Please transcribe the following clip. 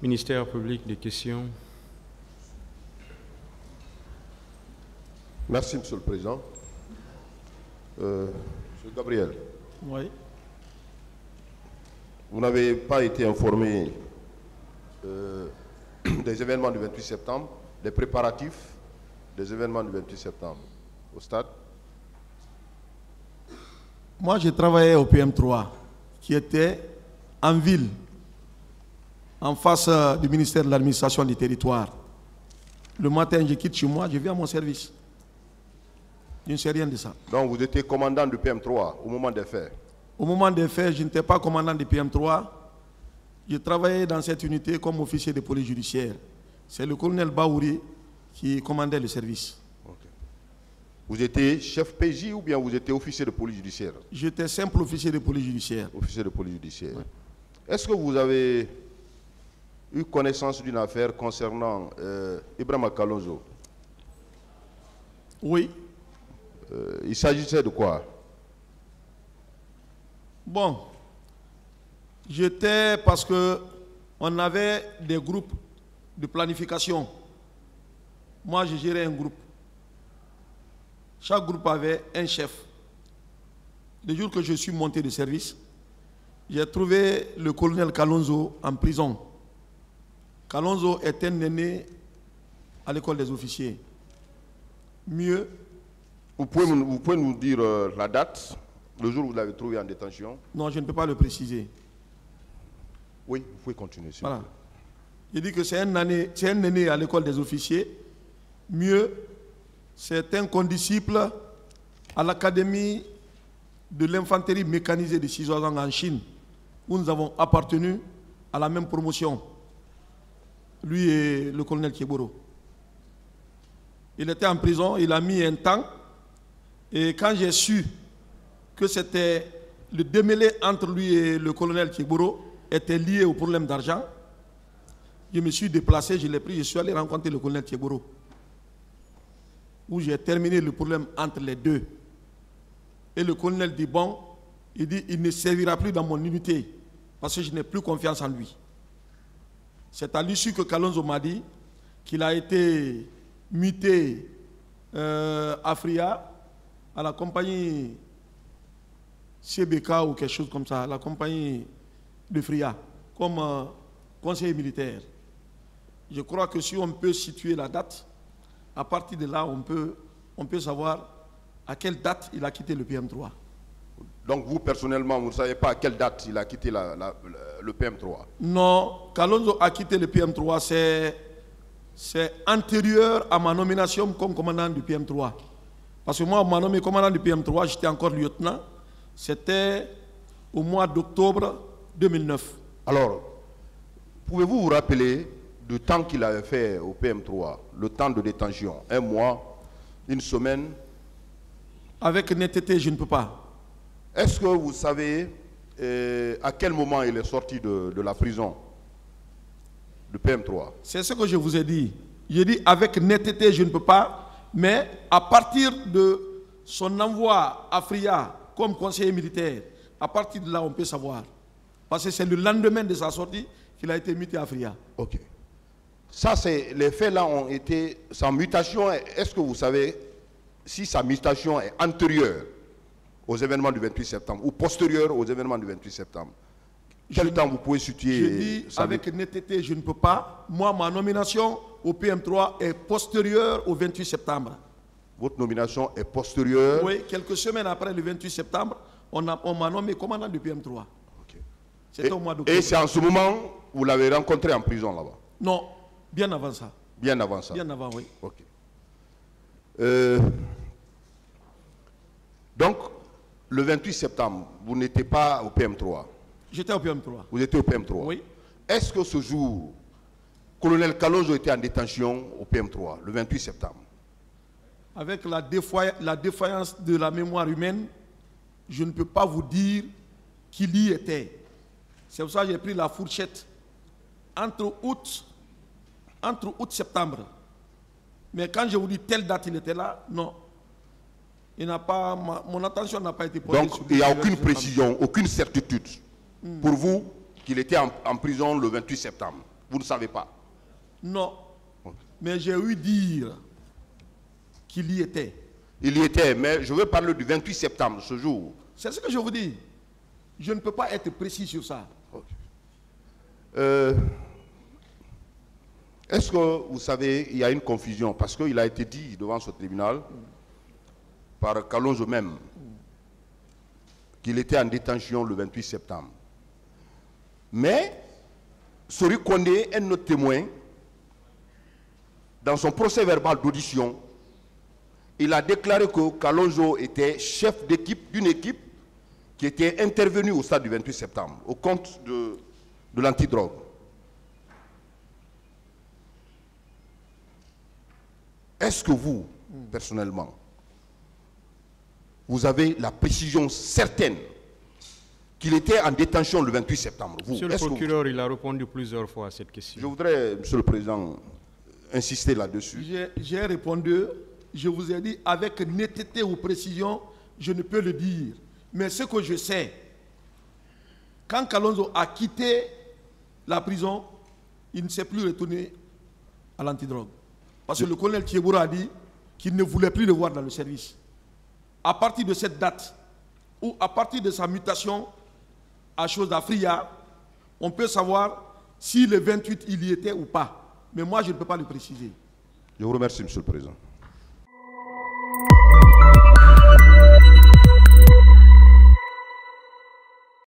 Ministère public, des questions. Merci, Monsieur le Président. Monsieur Gabriel. Oui. Vous n'avez pas été informé des événements du 28 septembre, des préparatifs des événements du 28 septembre au stade? Moi, j'ai travaillé au PM3, qui était en ville, en face du ministère de l'administration du territoire. Le matin, je quitte chez moi, je viens à mon service. Je ne sais rien de ça. Donc vous étiez commandant du PM3 au moment des faits? Au moment des faits, je n'étais pas commandant du PM3. Je travaillais dans cette unité comme officier de police judiciaire. C'est le colonel Baouri qui commandait le service. Okay. Vous étiez chef PJ ou bien vous étiez officier de police judiciaire? J'étais simple officier de police judiciaire. Officier de police judiciaire. Ouais. Est-ce que vous avez eu connaissance d'une affaire concernant Ibrahima Kalonzo? Oui. Il s'agissait de quoi? Bon, j'étais parce que on avait des groupes de planification. Moi, je gérais un groupe. Chaque groupe avait un chef. Le jour que je suis monté de service, j'ai trouvé le colonel Kalonzo en prison. Kalonzo est un aîné à l'école des officiers. Mieux. Vous pouvez nous dire la date, le jour où vous l'avez trouvé en détention? Non, je ne peux pas le préciser. Oui, vous pouvez continuer. Voilà. Il dit que c'est un aîné à l'école des officiers. Mieux, c'est un condisciple à l'académie de l'infanterie mécanisée de Xizhuazhang en Chine, où nous avons appartenu à la même promotion. Lui et le colonel Kieboro. Il était en prison, il a mis un temps. Et quand j'ai su que c'était le démêlé entre lui et le colonel Kieboro était lié au problème d'argent, je me suis déplacé, je l'ai pris, je suis allé rencontrer le colonel Kieboro, où j'ai terminé le problème entre les deux. Et le colonel dit, bon, il dit, il ne servira plus dans mon unité, parce que je n'ai plus confiance en lui. C'est à l'issue que Kalonzo m'a dit qu'il a été muté à Fria, à la compagnie CBK ou quelque chose comme ça, la compagnie de Fria, comme conseiller militaire. Je crois que si on peut situer la date, à partir de là, on peut savoir à quelle date il a quitté le PM3. Donc vous, personnellement, vous ne savez pas à quelle date il a quitté le PM3? Non, Kalonzo a quitté le PM3, c'est antérieur à ma nomination comme commandant du PM3. Parce que moi, on m'a nommé commandant du PM3, j'étais encore lieutenant. C'était au mois d'octobre 2009. Alors, pouvez-vous vous rappeler du temps qu'il avait fait au PM3, le temps de détention? Un mois, une semaine? Avec netteté, je ne peux pas. Est-ce que vous savez à quel moment il est sorti de la prison, du PM3? C'est ce que je vous ai dit. J'ai dit avec netteté, je ne peux pas. Mais à partir de son envoi à Fria comme conseiller militaire, à partir de là, on peut savoir. Parce que c'est le lendemain de sa sortie qu'il a été muté à Fria. Ok. Ça, c'est les faits là ont été sa mutation. Est-ce que vous savez si sa mutation est antérieure aux événements du 28 septembre ou postérieure aux événements du 28 septembre? Quel temps vous pouvez situer? Je dis avec netteté, je ne peux pas. Moi, ma nomination au PM3 est postérieure au 28 septembre. Votre nomination est postérieure? Oui, quelques semaines après le 28 septembre, on m'a nommé commandant du PM3. Okay. C'était au mois d'octobre. Et c'est en ce moment que vous l'avez rencontré en prison là-bas? Non, bien avant ça. Bien avant ça? Bien avant, oui. Ok. Donc, le 28 septembre, vous n'étiez pas au PM3? J'étais au PM3. Vous étiez au PM3? Oui. Est-ce que ce jour, colonel Kalonzo était en détention au PM3, le 28 septembre? Avec la défaillance de la mémoire humaine, je ne peux pas vous dire qu'il y était. C'est pour ça que j'ai pris la fourchette entre août et septembre. Mais quand je vous dis telle date il était là, non. Il n'a pas, mon attention n'a pas été portée. Donc il n'y a aucune précision, aucune certitude pour vous qu'il était en prison le 28 septembre. Vous ne savez pas? Non. Mais j'ai eu dire qu'il y était. Il y était, mais je veux parler du 28 septembre, ce jour. C'est ce que je vous dis. Je ne peux pas être précis sur ça. Est-ce que vous savez, il y a une confusion, parce qu'il a été dit devant ce tribunal, par Kalonzo même, qu'il était en détention le 28 septembre. Mais, Sori Kondé, un autre témoin, dans son procès verbal d'audition, il a déclaré que Kalonzo était chef d'équipe d'une équipe qui était intervenue au stade du 28 septembre, au compte de l'antidrogue. Est-ce que vous, personnellement, vous avez la précision certaine qu'il était en détention le 28 septembre? Monsieur le procureur, il a répondu plusieurs fois à cette question. Je voudrais, Monsieur le Président, insister là-dessus. J'ai répondu, je vous ai dit avec netteté ou précision, je ne peux le dire. Mais ce que je sais, quand Kalonzo a quitté la prison, il ne s'est plus retourné à l'antidrogue. Parce que le colonel Thieboura a dit qu'il ne voulait plus le voir dans le service. À partir de cette date, ou à partir de sa mutation à Chose d'Africa, on peut savoir si le 28 il y était ou pas. Mais moi, je ne peux pas le préciser. Je vous remercie, Monsieur le Président.